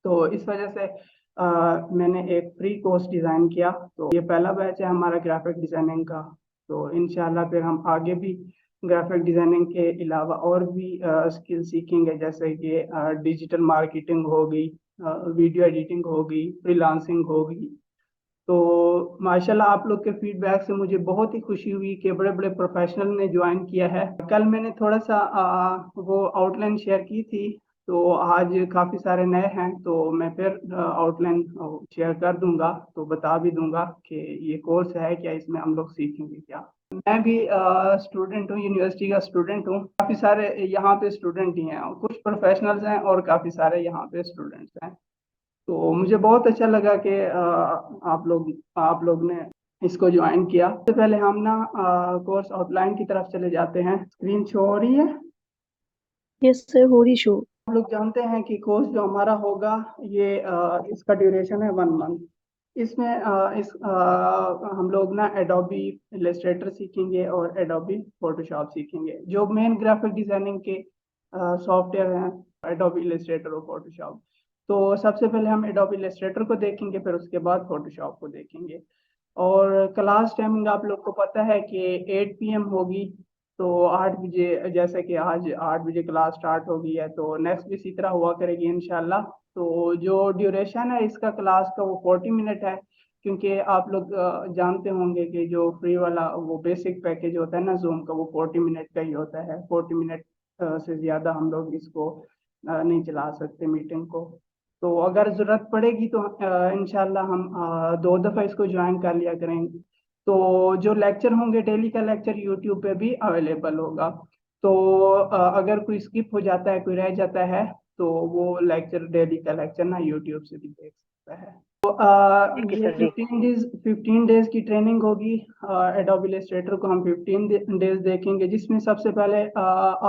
तो इस वजह से मैंने एक फ्री कोर्स डिज़ाइन किया। तो ये पहला बैच है हमारा ग्राफिक डिज़ाइनिंग का। तो इंशाल्लाह फिर हम आगे भी ग्राफिक डिज़ाइनिंग के अलावा और भी स्किल सीखेंगे, जैसे कि डिजिटल मार्केटिंग होगी, वीडियो एडिटिंग होगी, फ्रीलांसिंग होगी। तो माशाल्लाह आप लोग के फीडबैक से मुझे बहुत ही खुशी हुई कि बड़े बड़े प्रोफेशनल ने ज्वाइन किया है। कल मैंने थोड़ा सा वो आउटलाइन शेयर की थी, तो आज काफ़ी सारे नए हैं, तो मैं फिर आउटलाइन शेयर कर दूंगा, तो बता भी दूंगा कि ये कोर्स है क्या, इसमें हम लोग सीखेंगे क्या। मैं भी स्टूडेंट हूँ, यूनिवर्सिटी का स्टूडेंट हूँ। काफ़ी सारे यहाँ पे स्टूडेंट ही हैं, कुछ प्रोफेशनल्स हैं और काफ़ी सारे यहाँ पे स्टूडेंट्स हैं। तो मुझे बहुत अच्छा लगा कि आप लोग ने इसको ज्वाइन किया। सबसे पहले हम ना कोर्स आउटलाइन की तरफ चले जाते हैं। स्क्रीन शो हो रही है? यस सर, हो रही शो। आप लोग जानते हैं कि कोर्स जो हमारा होगा ये इसका ड्यूरेशन है 1 मंथ। इसमें हम लोग ना एडोबी इलस्ट्रेटर सीखेंगे और एडोबी फोटोशॉप सीखेंगे। जो मेन ग्राफिक डिजाइनिंग के सॉफ्टवेयर हैं, एडोबी इलस्ट्रेटर और फोटोशॉप। तो सबसे पहले हम एडोबी इलस्ट्रेटर को देखेंगे, फिर उसके बाद फोटोशॉप को देखेंगे। और क्लास टाइमिंग आप लोग को पता है कि 8 PM होगी। तो 8 बजे, जैसे कि आज 8 बजे क्लास स्टार्ट होगी है, तो नेक्स्ट भी इसी तरह हुआ करेगी इंशाल्लाह। तो जो ड्यूरेशन है इसका क्लास का वो 40 मिनट है, क्योंकि आप लोग जानते होंगे कि जो फ्री वाला वो बेसिक पैकेज होता है ना जूम का, वो 40 मिनट का ही होता है। 40 मिनट से ज़्यादा हम लोग इसको नहीं चला सकते मीटिंग को। तो अगर ज़रूरत पड़ेगी तो इंशाल्लाह हम 2 दफ़ा इसको ज्वाइन कर लिया करेंगे। तो जो लेक्चर होंगे, डेली का लेक्चर यूट्यूब पे भी अवेलेबल होगा। तो अगर कोई स्किप हो जाता है, कोई रह जाता है, तो वो लेक्चर, डेली का लेक्चर ना यूट्यूब से भी देख सकता है। तो ठीक है ये सर जी। 15 डेज की ट्रेनिंग होगी। एडोबी इलस्ट्रेटर को हम 15 डेज देखेंगे, जिसमें सबसे पहले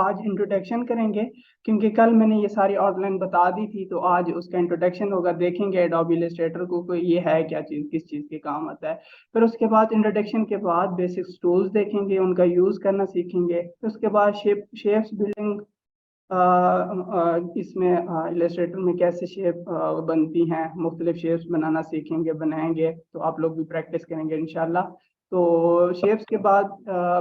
आज इंट्रोडक्शन करेंगे, क्योंकि कल मैंने ये सारी आउटलाइन बता दी थी। तो आज उसका इंट्रोडक्शन होगा, देखेंगे एडोबी इलस्ट्रेटर को ये है क्या चीज़, किस चीज़ के काम आता है। फिर उसके बाद इंट्रोडक्शन के बाद बेसिक्स टूल्स देखेंगे, उनका यूज़ करना सीखेंगे। फिर उसके बाद शेप्स बिल्डिंग, इसमें इलस्ट्रेटर में कैसे शेप बनती हैं, मुख्तलिफ शेप्स बनाना सीखेंगे, बनाएंगे। तो आप लोग भी प्रैक्टिस करेंगे इंशाल्लाह। तो शेप्स के बाद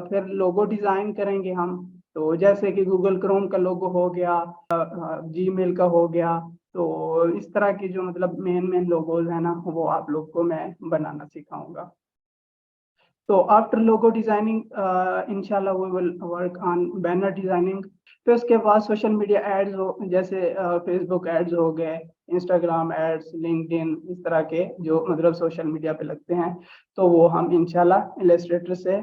फिर लोगो डिज़ाइन करेंगे हम। तो जैसे कि गूगल क्रोम का लोगो हो गया, जीमेल का हो गया। तो इस तरह की जो मतलब मेन मेन लोगोज है ना, वो आप लोग को मैं बनाना सिखाऊंगा। तो आफ्टर लोगो डिजाइनिंग इंशाल्लाह we will work on banner designing. फिर उसके बाद सोशल मीडिया एड्स हो, जैसे फेसबुक एड्स हो गए, इंस्टाग्राम एड्स, लिंक्डइन, इस तरह के जो मतलब सोशल मीडिया पे लगते हैं, तो वो हम इंशाल्लाह इलस्ट्रेटर से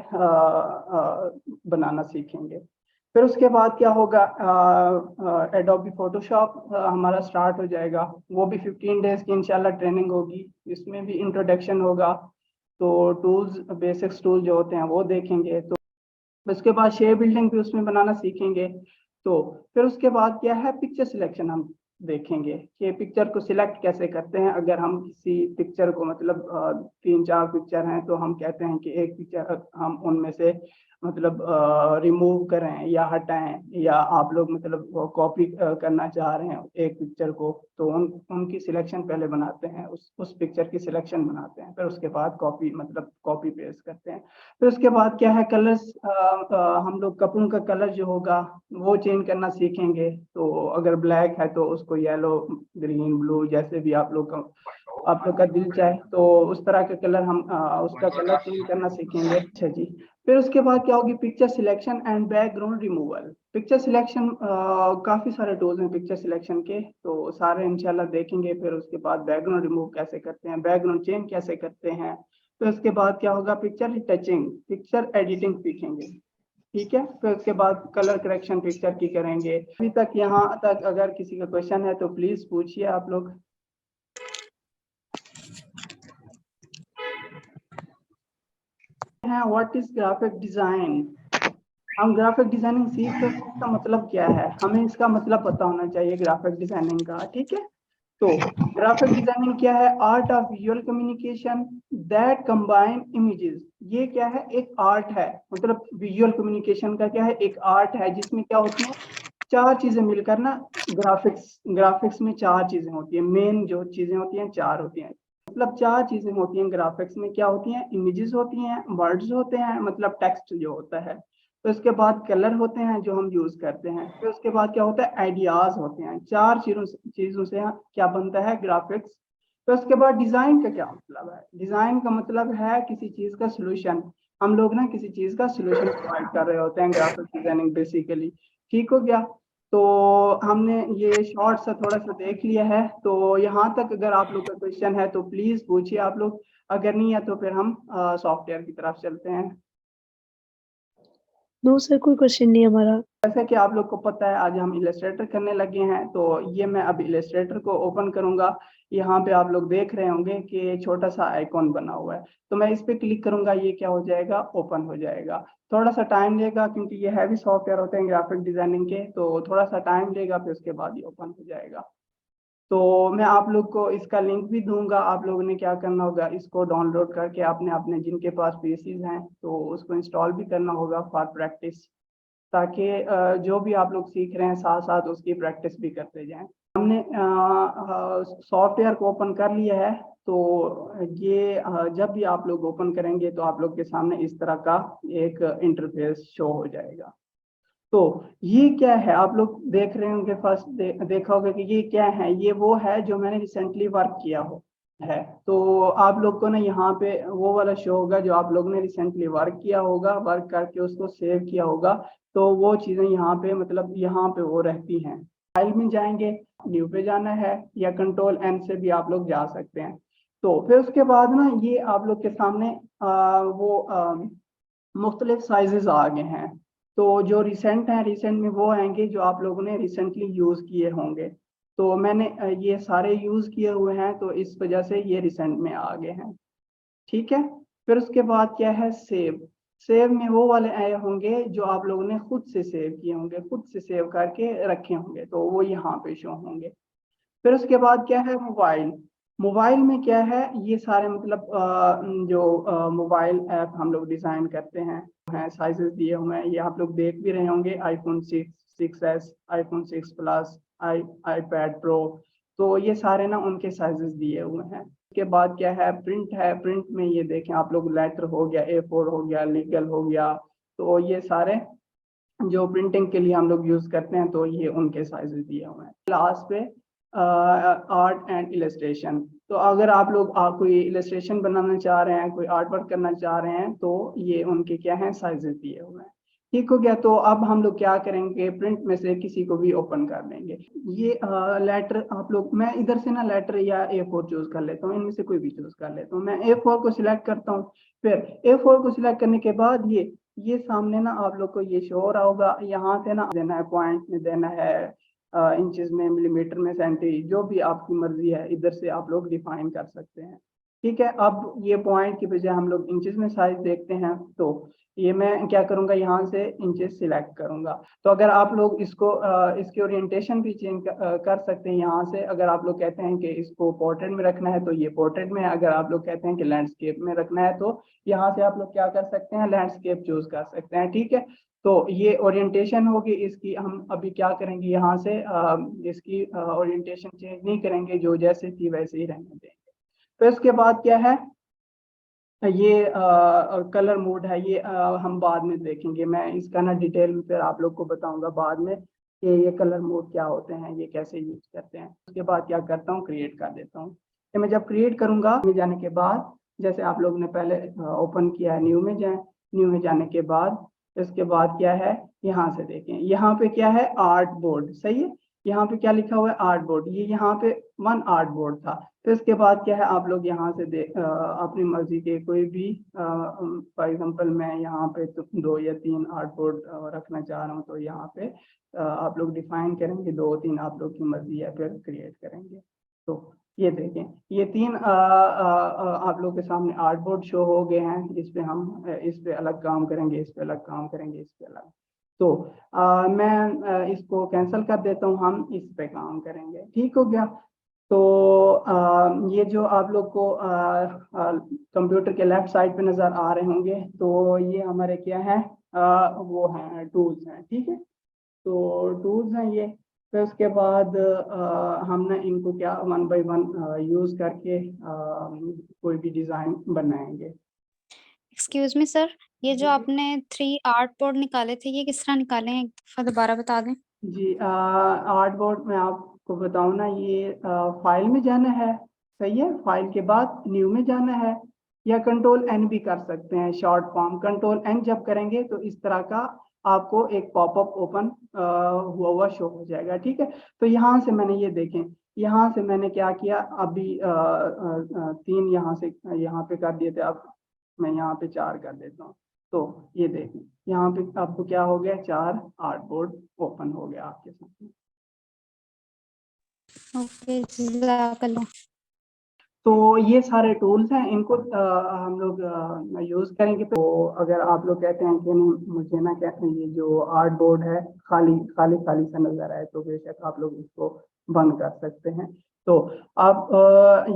बनाना सीखेंगे। फिर उसके बाद क्या होगा, एडोबी फोटोशॉप हमारा स्टार्ट हो जाएगा। वो भी 15 डेज की इंशाल्लाह ट्रेनिंग होगी। इसमें भी इंट्रोडक्शन होगा, तो टूल्स, बेसिक्स टूल जो होते हैं वो देखेंगे। तो उसके बाद शेयर बिल्डिंग भी उसमें बनाना सीखेंगे। तो फिर उसके बाद क्या है, पिक्चर सिलेक्शन हम देखेंगे कि पिक्चर को सिलेक्ट कैसे करते हैं। अगर हम किसी पिक्चर को मतलब 3-4 पिक्चर हैं, तो हम कहते हैं कि एक पिक्चर हम उनमें से मतलब रिमूव करें या हटाएं, या आप लोग मतलब कॉपी करना चाह रहे हैं एक पिक्चर को, तो उनकी सिलेक्शन पहले बनाते हैं, उस पिक्चर की सिलेक्शन बनाते हैं। फिर उसके बाद कॉपी मतलब कॉपी पेस्ट करते हैं। फिर उसके बाद क्या है, कलर्स, हम लोग कपड़ों का कलर जो होगा वो चेंज करना सीखेंगे। तो अगर ब्लैक है तो उसको येलो, ग्रीन, ब्लू, जैसे भी आप लोग का दिल चाहे, तो उस तरह के कलर हम उसका कलर चेंज करना सीखेंगे। अच्छा जी। फिर उसके बाद क्या होगी, picture selection and background removal. Picture selection, काफ़ी सारे टूल्स हैं पिक्चर सिलेक्शन के, तो सारे इंशाल्लाह देखेंगे। फिर उसके बाद बैकग्राउंड रिमूव कैसे करते हैं, बैकग्राउंड चेंज कैसे करते हैं। फिर उसके बाद क्या होगा, पिक्चर टचिंग, पिक्चर एडिटिंग सीखेंगे। ठीक है। फिर उसके बाद कलर करेक्शन पिक्चर की करेंगे। अभी तक यहाँ तक अगर किसी का क्वेश्चन है तो प्लीज पूछिए आप लोग। हैं व्हाट इज ग्राफिक डिजाइन। हम ग्राफिक डिजाइनिंग सीख रहे हैं, इसका मतलब क्या है, हमें इसका मतलब पता होना चाहिए ग्राफिक डिजाइनिंग का। ठीक है। तो ग्राफिक डिजाइनिंग क्या है, art of visual communication that combine images. ये क्या है, एक आर्ट है, मतलब विजुअल कम्युनिकेशन का क्या है, एक आर्ट है, जिसमें क्या होती है, चार चीजें मिलकर ना ग्राफिक्स में चार चीजें होती हैं, मेन जो चीजें होती हैं चार होती हैं। मतलब चार चीजें होती हैं ग्राफिक्स में, क्या होती हैं? इमेजेस होती हैं, वर्ड्स होते हैं, मतलब टेक्स्ट जो होता है, तो इसके बाद कलर होते हैं जो हम यूज करते हैं, फिर उसके बाद क्या होता है? आइडियाज होते हैं। चार चीजों से क्या बनता है? ग्राफिक्स। तो उसके बाद डिजाइन का क्या मतलब है? डिजाइन का मतलब है किसी चीज का सोल्यूशन। हम लोग ना किसी चीज का सोल्यूशन प्रोवाइड कर रहे होते हैं, ग्राफिक डिजाइनिंग बेसिकली। ठीक हो गया। तो हमने ये शॉर्ट सा थोड़ा सा देख लिया है, तो यहाँ तक अगर आप लोग का क्वेश्चन है तो प्लीज पूछिए आप लोग, अगर नहीं है तो फिर हम सॉफ्टवेयर की तरफ चलते हैं। नो सर, कोई क्वेश्चन नहीं हमारा। जैसा कि आप लोग को पता है आज हम इलस्ट्रेटर करने लगे हैं, तो ये मैं अब इलस्ट्रेटर को ओपन करूंगा। यहाँ पे आप लोग देख रहे होंगे कि छोटा सा आइकॉन बना हुआ है, तो मैं इस पे क्लिक करूंगा, ये क्या हो जाएगा? ओपन हो जाएगा। थोड़ा सा टाइम लेगा क्योंकि ये हैवी सॉफ्टवेयर होते हैं ग्राफिक डिजाइनिंग के, तो थोड़ा सा टाइम लेगा, फिर उसके बाद ये ओपन हो जाएगा। तो मैं आप लोग को इसका लिंक भी दूंगा, आप लोगों ने क्या करना होगा? इसको डाउनलोड करके आपने अपने जिनके पास पीसीज हैं तो उसको इंस्टॉल भी करना होगा फॉर प्रैक्टिस, ताकि जो भी आप लोग सीख रहे हैं साथ साथ उसकी प्रैक्टिस भी करते जाएं। हमने सॉफ्टवेयर को ओपन कर लिया है, तो ये जब भी आप लोग ओपन करेंगे तो आप लोग के सामने इस तरह का एक इंटरफेस शो हो जाएगा। तो ये क्या है? आप लोग देख रहे होंगे, फर्स्ट देखा होगा कि ये क्या है? ये वो है जो मैंने रिसेंटली वर्क किया हो है। तो आप लोग को ना यहाँ पे वो वाला शो होगा जो आप लोग ने रिसेंटली वर्क किया होगा, वर्क करके उसको सेव किया होगा, तो वो चीजें यहाँ पे मतलब यहाँ पे वो रहती हैं। फाइल में जाएंगे, न्यू पे जाना है, या कंट्रोल एन से भी आप लोग जा सकते हैं। तो फिर उसके बाद ना ये आप लोग के सामने मुख्तलिफ साइजेस आ गए हैं। तो जो रिसेंट हैं, रिसेंट में वो आएंगे जो आप लोगों ने रिसेंटली यूज किए होंगे। तो मैंने ये सारे यूज किए हुए हैं, तो इस वजह से ये रिसेंट में आ गए हैं। ठीक है। फिर उसके बाद क्या है? सेव। सेव में वो वाले आए होंगे जो आप लोगों ने खुद से सेव किए होंगे, खुद से सेव करके रखे होंगे, तो वो यहाँ पे शो होंगे। फिर उसके बाद क्या है? मोबाइल। मोबाइल में क्या है? ये सारे मतलब जो मोबाइल ऐप हम लोग डिजाइन करते हैं साइजेस दिए हुए हैं, ये आप लोग देख भी रहे होंगे, iPhone 6s, iPhone 6 plus, iPad pro. तो ये सारे ना उनके साइजेस दिए हुए हैं। उसके बाद क्या है? प्रिंट है। प्रिंट में ये देखें आप लोग, लेटर हो गया, A4 हो गया, लीगल हो गया, तो ये सारे जो प्रिंटिंग के लिए हम लोग यूज करते हैं, तो ये उनके साइजेस दिए हुए हैं। लास्ट पे आर्ट एंड इलस्ट्रेशन। तो अगर आप लोग कोई इलस्ट्रेशन बनाना चाह रहे हैं, कोई आर्ट वर्क करना चाह रहे हैं, तो ये उनके क्या हैं? साइजेस दिए हुए हैं। ठीक हो गया। तो अब हम लोग क्या करेंगे? प्रिंट में से किसी को भी ओपन कर देंगे। ये लेटर आप लोग, मैं इधर से ना लेटर या A4 चूज कर लेता हूँ, इनमें से कोई भी चूज कर लेता हूँ। मैं A4 को सिलेक्ट करता हूँ। फिर A4 को सिलेक्ट करने के बाद ये सामने ना आप लोग को ये शो हो रहा होगा, यहाँ से ना देना है, पॉइंट में देना है, इंचेस में, मिलीमीटर में, सेंटी, जो भी आपकी मर्जी है, इधर से आप लोग डिफाइन कर सकते हैं। ठीक है। अब ये पॉइंट की बजाय हम लोग इंचेस में साइज देखते हैं, तो ये मैं क्या करूंगा? यहाँ से इंचेस सिलेक्ट करूंगा। तो अगर आप लोग इसको इसकी ओरिएंटेशन भी चेंज कर सकते हैं यहाँ से। अगर आप लोग कहते हैं कि इसको पोर्ट्रेट में रखना है तो ये पोर्ट्रेट में है, अगर आप लोग कहते हैं कि लैंडस्केप में रखना है तो यहाँ से आप लोग क्या कर सकते हैं? लैंडस्केप चूज कर सकते हैं। ठीक है। तो ये ओरिएंटेशन होगी इसकी। हम अभी क्या करेंगे? यहाँ से इसकी ओरिएंटेशन चेंज नहीं करेंगे, जो जैसे थी वैसे ही रहने देंगे। तो इसके बाद क्या है? ये कलर मोड है, ये हम बाद में देखेंगे। मैं इसका ना डिटेल में फिर आप लोग को बताऊंगा बाद में कि ये कलर मोड क्या होते हैं, ये कैसे यूज करते हैं। उसके बाद क्या करता हूँ? क्रिएट कर देता हूँ। तो मैं जब क्रिएट करूंगा, में जाने के बाद, जैसे आप लोग ने पहले ओपन किया है, न्यू में जाए। न्यू में जाने के बाद इसके बाद क्या है? यहाँ से देखें, यहाँ पे क्या है? Art board. सही है। यहाँ पे क्या लिखा हुआ है? Art board. ये यहाँ पे वन आर्ट बोर्ड था। तो इसके बाद क्या है? आप लोग यहाँ से अपनी मर्जी के कोई भी, फॉर एग्जांपल मैं यहाँ पे तो 2 या 3 आर्ट बोर्ड रखना चाह रहा हूँ, तो यहाँ पे आप लोग डिफाइन करेंगे, 2-3 आप लोग की मर्जी है, फिर क्रिएट करेंगे। तो ये देखें, ये 3 आप लोग के सामने आर्ट बोर्ड शो हो गए हैं। इस पे हम इस पे अलग काम करेंगे, इस पे अलग काम करेंगे, इस पे अलग। तो मैं इसको कैंसिल कर देता हूँ, हम इस पे काम करेंगे। ठीक हो गया। तो ये जो आप लोग को कंप्यूटर के लेफ्ट साइड पे नज़र आ रहे होंगे, तो ये हमारे क्या है? वो हैं टूल्स हैं। ठीक है। तो टूल्स हैं ये। फिर उसके बाद हमने इनको क्या 1 बाय 1 यूज करके कोई भी डिजाइन बनाएंगे। एक्सक्यूज मी सर, ये जो जी आपने 3 आर्ट बोर्ड निकाले थे, ये किस तरह निकाले हैं? एक दफा दोबारा बता दें। जी आर्ट बोर्ड में आपको बताऊं ना, ये फाइल में जाना है, सही है, फाइल के बाद न्यू में जाना है, या कंट्रोल एन भी कर सकते हैं शॉर्ट फॉर्म। कंट्रोल एन जब करेंगे तो इस तरह का आपको एक पॉपअप ओपन हुआ हुआ शो हो जाएगा, ठीक है। तो यहाँ से मैंने ये देखें, यहाँ से मैंने क्या किया, अभी 3 यहाँ से यहाँ पे कर दिए थे, अब मैं यहाँ पे 4 कर देता हूँ। तो ये देखें, यहाँ पे आपको क्या हो गया, 4 आर्ट बोर्ड ओपन हो गया आपके सामने। ओके, जज़ाकल्लाह। तो ये सारे टूल्स हैं, इनको हम लोग यूज करेंगे। तो अगर आप लोग कहते हैं कि नहीं मुझे ना कहते हैं ये जो आर्ट बोर्ड है खाली खाली खाली सा नजर आए, तो बेशक आप लोग इसको बंद कर सकते हैं। तो आप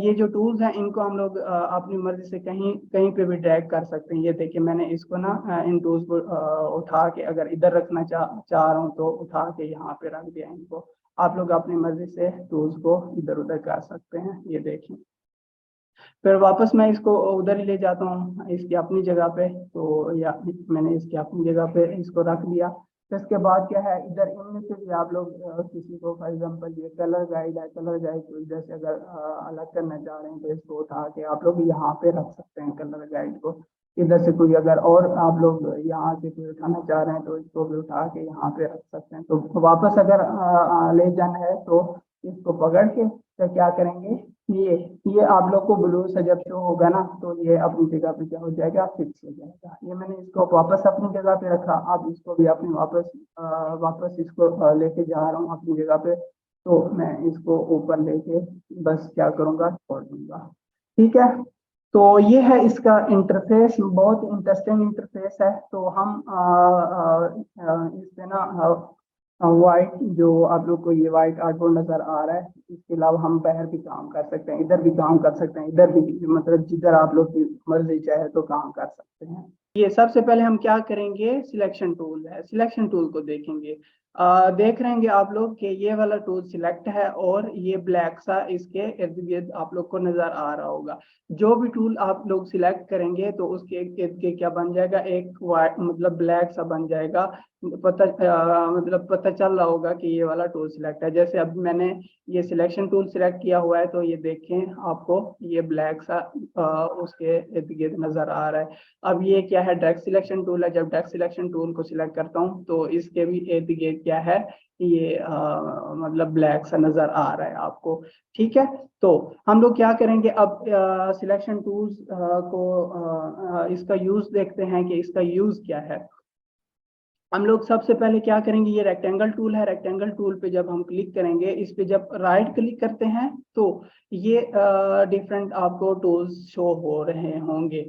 ये जो टूल्स हैं इनको हम लोग अपनी मर्जी से कहीं कहीं पे भी ड्रैग कर सकते हैं। ये देखिए मैंने इसको ना इन टूल्स को उठा के अगर इधर रखना चाह रहा हूँ तो उठा के यहाँ पे रख दिया इनको। आप लोग अपनी मर्जी से टूल्स को इधर उधर कर सकते हैं। ये देखिए, फिर वापस मैं इसको उधर ही ले जाता हूँ इसकी अपनी जगह पे। तो या मैंने इसकी अपनी जगह पे इसको रख दिया। तो इसके बाद क्या है, इधर इनमें से भी आप लोग किसी को फॉर एग्जांपल ये कलर गाइड है, कलर गाइड को इधर से अगर अलग करना चाह रहे हैं तो इसको उठा के आप लोग यहाँ पे रख सकते हैं कलर गाइड को। इधर से कोई अगर और आप लोग यहाँ से कोई उठाना चाह रहे हैं तो इसको भी उठा के यहाँ पे रख सकते हैं। तो वापस अगर ले जाना है तो इसको पकड़ के तो क्या करेंगे, ये आप लोग को ब्लू से जब शो होगा ना तो ये अपनी जगह पे क्या हो जाएगा, फिक्स हो जाएगा। ये मैंने इसको वापस अपनी जगह पे रखा, आप इसको भी अपनी वापस इसको लेके जा रहा हूँ अपनी जगह पे। तो मैं इसको ऊपर लेके बस क्या करूँगा, छोड़ दूंगा, ठीक है। तो ये है इसका इंटरफेस, बहुत इंटरेस्टिंग इंटरफेस है। तो हम इस पे ना वाइट जो आप लोग को ये वाइट आर्टबोर्ड नजर आ रहा है, इसके अलावा हम बाहर भी काम कर सकते हैं, इधर भी काम कर सकते हैं, इधर भी, मतलब जिधर आप लोग की मर्जी चाहे तो काम कर सकते हैं। ये सबसे पहले हम क्या करेंगे, सिलेक्शन टूल है, सिलेक्शन टूल को देखेंगे। देख रहेंगे आप लोग कि ये वाला टूल सिलेक्ट है और ये ब्लैक सा इसके इर्द गिर्द आप लोग को नजर आ रहा होगा। जो भी टूल आप लोग सिलेक्ट करेंगे तो उसके इर्द गिर्द क्या बन जाएगा, एक वाइट मतलब ब्लैक सा बन जाएगा। मतलब पता चल रहा होगा कि ये वाला टूल सिलेक्ट है। जैसे अब मैंने ये सिलेक्शन टूल सिलेक्ट किया हुआ है तो ये देखें आपको ये ब्लैक सा उसके इर्द गिर्द नजर आ रहा है। अब ये क्या है, डायरेक्ट सिलेक्शन टूल है। जब डायरेक्ट सिलेक्शन टूल को सिलेक्ट करता हूँ तो इसके भी इर्द गिर्द क्या है, ये मतलब ब्लैक सा नजर आ रहा है आपको, ठीक है। तो हम लोग क्या करेंगे, अब सिलेक्शन टूल्स को इसका यूज देखते हैं कि इसका यूज क्या है। हम लोग सबसे पहले क्या करेंगे, ये रेक्टेंगल टूल है, रेक्टेंगल टूल पे जब हम क्लिक करेंगे, इस पे जब राइट क्लिक करते हैं तो ये डिफरेंट आपको टूल्स शो हो रहे होंगे।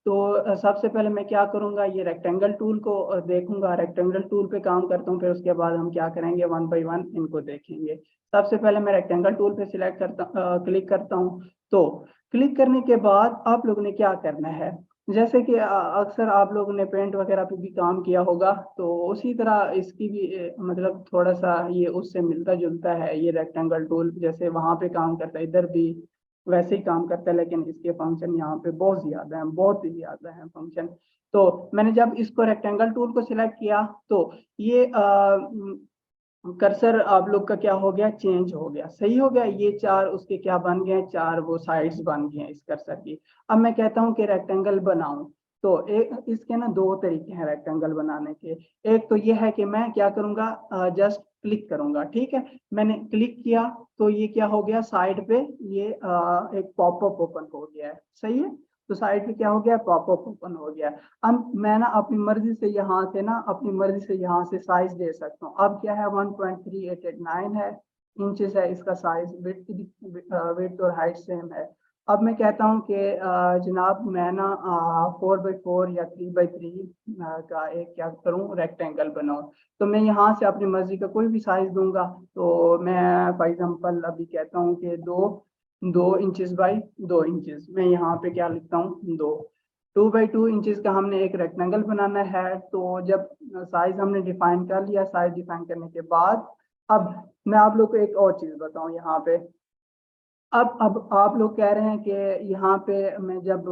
तो सबसे पहले मैं क्या करूंगा, ये रेक्टेंगल टूल को देखूंगा, रेक्टेंगल टूल पे काम करता हूँ, फिर उसके बाद हम क्या करेंगे 1 बाय 1 इनको देखेंगे। सबसे पहले मैं रेक्टेंगल टूल पे सिलेक्ट करता क्लिक करता हूँ। तो क्लिक करने के बाद आप लोग ने क्या करना है, जैसे कि अक्सर आप लोगों ने पेंट वगैरह पे भी काम किया होगा, तो उसी तरह इसकी भी मतलब थोड़ा सा ये उससे मिलता जुलता है। ये रेक्टेंगल टूल जैसे वहां पे काम करता है, इधर भी वैसे ही काम करता है, लेकिन इसके फंक्शन यहाँ पे बहुत ज्यादा है, बहुत ही ज्यादा है फंक्शन। तो मैंने जब इसको रेक्टेंगल टूल को सिलेक्ट किया तो ये कर्सर आप लोग का क्या हो गया, चेंज हो गया, सही हो गया। ये 4 उसके क्या बन गए, 4 वो साइड्स बन गए इस कर्सर की। अब मैं कहता हूँ कि रेक्टेंगल बनाऊं, तो एक इसके ना 2 तरीके हैं रेक्टेंगल बनाने के। एक तो ये है कि मैं क्या करूंगा, जस्ट क्लिक करूंगा, ठीक है। मैंने क्लिक किया तो ये क्या हो गया, साइड पे ये एक पॉपअप ओपन हो गया है, सही है। तो साइड पे क्या हो गया, पॉपअप ओपन हो गया। अब मैं ना अपनी मर्जी से यहाँ से ना अपनी मर्जी से यहाँ से साइज दे सकता हूँ। अब क्या है 1.3889 है इंचेस है इसका साइज, विड्थ और हाइट सेम है। अब मैं कहता हूँ कि जनाब मैं ना 4x4 या 3x3 का एक क्या करूँ, रेक्टेंगल बनाऊँ। तो मैं यहाँ से अपनी मर्जी का कोई भी साइज दूंगा। तो मैं फॉर एग्जांपल अभी कहता हूँ कि 2 इंचेस बाई 2 इंचेस, मैं यहाँ पे क्या लिखता हूँ 2। 2x2 इंचेस का हमने एक रेक्टेंगल बनाना है। तो जब साइज हमने डिफाइन कर लिया, साइज डिफाइन करने के बाद अब मैं आप लोग को एक और चीज बताऊं यहाँ पे। अब आप लोग कह रहे हैं कि यहाँ पे मैं जब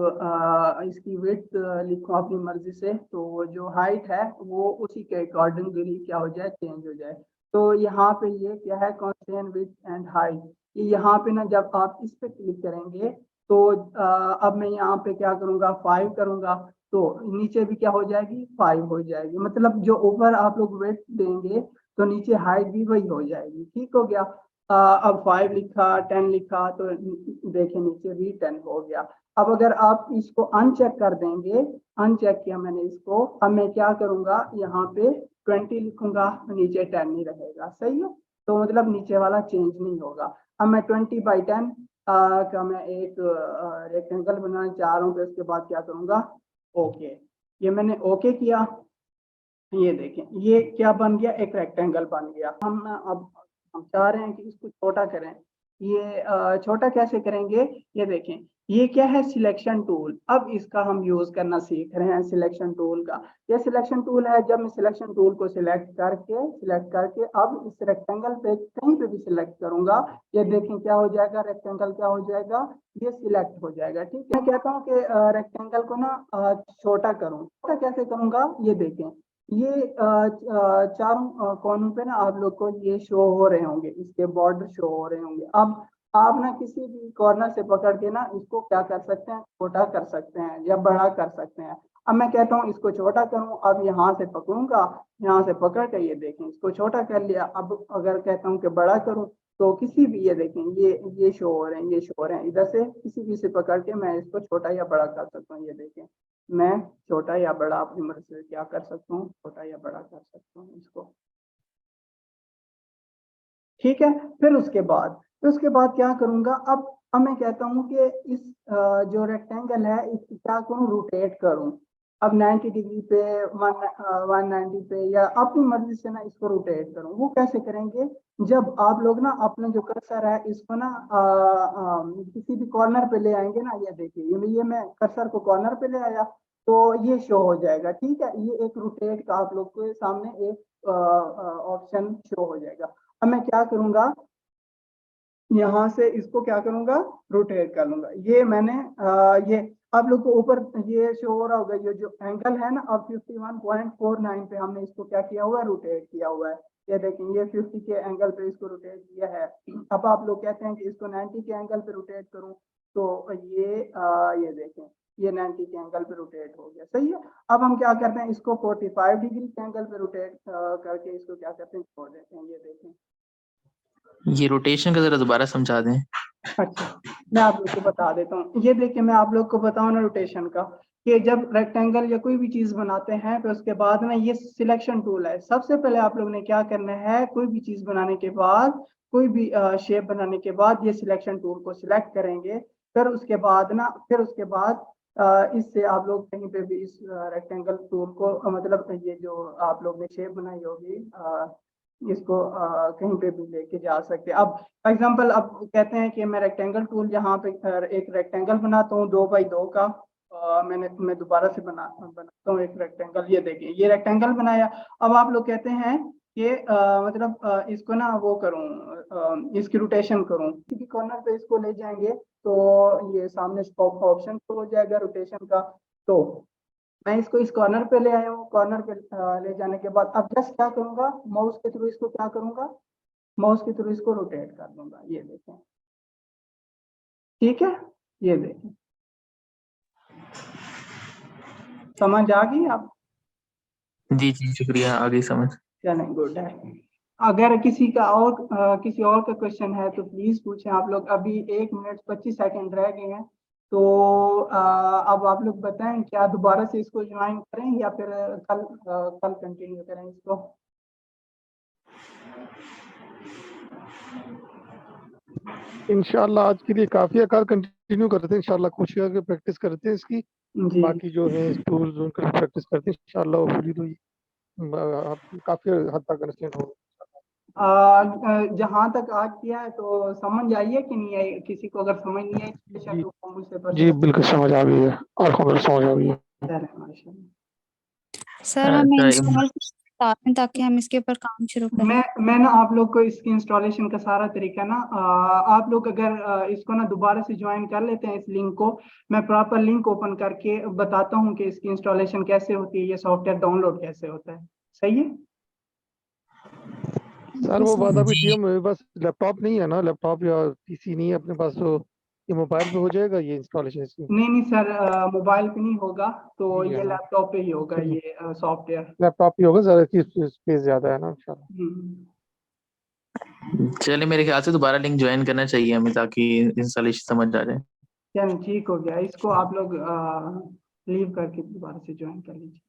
इसकी विड्थ लिखूं अपनी मर्जी से, तो जो हाइट है वो उसी के अकॉर्डिंगली क्या हो जाए, चेंज हो जाए। तो यहाँ पे ये क्या है, कॉन्स्टेंट विड्थ एंड हाइट। यहाँ पे ना जब आप इस पे क्लिक करेंगे तो अब मैं यहाँ पे क्या करूँगा, 5 करूँगा, तो नीचे भी क्या हो जाएगी, 5 हो जाएगी। मतलब जो ऊपर आप लोग वेट देंगे तो नीचे हाइट भी वही हो जाएगी। ठीक हो गया। अब 5 लिखा, 10 लिखा, तो देखिए नीचे भी 10 हो गया। अब अगर आप इसको अनचेक कर देंगे, अनचेक किया मैंने इसको, अब मैं क्या करूंगा, यहाँ पे 20 लिखूंगा, नीचे 10 नहीं रहेगा। सही है, तो मतलब नीचे वाला चेंज नहीं होगा। अब मैं 20/10 का मैं एक रेक्टेंगल बनाना चाह रहा हूँ, तो इसके बाद क्या करूंगा, ओके। ये मैंने ओके किया, ये देखें ये क्या बन गया, एक रेक्टेंगल बन गया। हम चाह रहे हैं कि इसको छोटा करें। ये छोटा कैसे करेंगे, ये देखें ये क्या है, सिलेक्शन टूल। अब इसका हम यूज करना सीख रहे हैं, सिलेक्शन टूल का। ये सिलेक्शन टूल है, जब मैं सिलेक्शन टूल को सिलेक्ट करके अब इस रेक्टेंगल पे कहीं पे भी सिलेक्ट करूंगा, ये देखें क्या हो जाएगा, रेक्टेंगल क्या हो जाएगा, ये सिलेक्ट हो जाएगा। ठीक है, मैं कहता हूँ कि रेक्टेंगल को ना छोटा करूँ। छोटा कैसे करूंगा, ये देखें ये चारों कोनों पे ना आप लोग को ये शो हो रहे होंगे, इसके बॉर्डर शो हो रहे होंगे। अब आप ना किसी भी कॉर्नर से पकड़ के ना इसको क्या कर सकते हैं, छोटा कर सकते हैं या बड़ा कर सकते हैं। अब मैं कहता हूँ इसको छोटा करूँ, अब यहाँ से पकड़ूंगा, यहाँ से पकड़ के ये देखें इसको छोटा कर लिया। अब अगर कहता हूँ कि बड़ा करूँ, तो किसी भी, ये देखें ये शो हो रहे हैं, ये शो हो रहे हैं, इधर से किसी भी से पकड़ के मैं इसको छोटा या बड़ा कर सकता हूँ। ये देखें मैं छोटा या बड़ा अपनी मर्जी से क्या कर सकता हूँ, छोटा या बड़ा कर सकता हूँ इसको। ठीक है, फिर उसके बाद क्या करूंगा, अब मैं कहता हूँ कि इस जो रेक्टेंगल है इसको क्या करूँ, रोटेट करूँ। अब 90 डिग्री पे, 190 पे, या अपनी मर्जी से ना इसको रोटेट करूँ। वो कैसे करेंगे, जब आप लोग ना अपने जो कर्सर है इसको ना किसी भी कॉर्नर पे ले आएंगे ना, ये देखिए ये मैं कर्सर को कॉर्नर पे ले आया, तो ये शो हो जाएगा। ठीक है, ये एक रोटेट का आप लोग के सामने एक ऑप्शन शो हो जाएगा। अब मैं क्या करूंगा, यहाँ से इसको क्या करूंगा, रोटेट कर लूंगा। ये मैंने ये आप लोग को ऊपर ये शो हो रहा होगा, ये जो एंगल है ना, अब 51.49 पे हमने इसको क्या किया हुआ है, रोटेट किया हुआ है। ये देखें ये 50 के एंगल पे इसको रोटेट किया है। अब आप लोग कहते हैं कि इसको 90 के एंगल पे रोटेट करूं, तो ये देखें ये 90 के एंगल पे रोटेट हो गया। सही है, अब हम क्या करते हैं, इसको 45 डिग्री के एंगल पे रोटेट करके इसको क्या करते हैं, छोड़ देते हैं। ये देखें, ये रोटेशन का जरा दोबारा समझा दें। अच्छा मैं आप लोग को बता देता हूँ। ये देखिए मैं आप लोग को बताऊँ ना रोटेशन का, कि जब रेक्टेंगल या कोई भी चीज बनाते हैं तो उसके बाद ना ये सिलेक्शन टूल है। सबसे पहले आप लोग ने क्या करना है, कोई भी चीज बनाने के बाद, कोई भी शेप बनाने के बाद ये सिलेक्शन टूल को सिलेक्ट करेंगे। फिर उसके बाद ना, इससे आप लोग कहीं पे भी इस रेक्टेंगल टूल को मतलब ये जो आप लोग ने शेप बनाई होगी इसको कहीं पे भी लेके जा सकते हैं। अब एग्जांपल, अब कहते हैं कि मैं रेक्टेंगल टूल यहाँ पे एक रेक्टेंगल बनाता हूँ 2x2 का। मैं दोबारा से बनाता हूँ एक रेक्टेंगल। ये देखिए ये रेक्टेंगल बनाया। अब आप लोग कहते हैं कि मतलब इसको ना वो करूँ, इसकी रोटेशन करूँ, किसी भी कॉर्नर पे इसको ले जाएंगे तो ये सामने ऑप्शन हो जाएगा रोटेशन का। तो मैं इसको इस कॉर्नर पे ले आया हूँ। कॉर्नर पे ले जाने के बाद अब जस्ट क्या करूंगा, माउस के थ्रू इसको क्या करूंगा, माउस के थ्रू इसको रोटेट कर दूंगा। ये देखें, ठीक है, ये देखें, समझ आ गई आप? जी जी शुक्रिया, आगे समझ। चलें, गुड है। अगर किसी और का क्वेश्चन है तो प्लीज पूछें आप लोग। अभी 1 मिनट 25 सेकंड रह गए हैं, तो अब आप लोग बताएं क्या दोबारा से इसको ज्वाइन करें या फिर कल कंटिन्यू करें इसको। इंशाल्लाह आज के लिए काफी है, कल कंटिन्यू करते हैं इंशाल्लाह। कोशिश करके प्रैक्टिस करते हैं इसकी, जी बाकी जो है टूल्स उनका प्रैक्टिस करते हैं इंशाल्लाह। होपफुली तो काफी हद तक अंडरस्टैंड होगा। जहाँ तक आज किया है तो समझ आई है कि नहीं आई, किसी को अगर समझ नहीं आई जी तो वो मुझसे जी बिल्कुल समझ आ गई है, आंखों में समझ आ गई है। सर हमें अच्छा, इंस्टॉल बता दें ताकि हम इसके ऊपर काम शुरू करें। मैं ना आप लोग को इसकी इंस्टॉलेशन का सारा तरीका ना आप लोग अगर इसको ना दोबारा से ज्वाइन कर लेते हैं इस लिंक को, मैं प्रॉपर लिंक ओपन करके बताता हूँ कि इसकी इंस्टॉलेशन कैसे होती है, ये सॉफ्टवेयर डाउनलोड कैसे होता है। सही है सर वो बात अभी जी थी, मेरे पास लैपटॉप नहीं है ना, लैपटॉप या पीसी नहीं है अपने पास, तो ये मोबाइल पे हो जाएगा ये इंस्टॉलेशन इसकी? नहीं सर, मोबाइल पे नहीं होगा, तो ठीक है ये ना, लैपटॉप पे ही होगा चलिए ये सॉफ्टवेयर। लैपटॉप ही होगा, ज़रा की स्पेस ज़्यादा है ना इंशाल्लाह। चलिए, मेरे ख्याल से दोबारा लिंक ज्वाइन करना चाहिए हमें ताकि इंस्टॉलेशन समझ आ जाए। चल ठीक हो गया, इसको आप लोग लीव करके दोबारा से ज्वाइन कर लीजिए।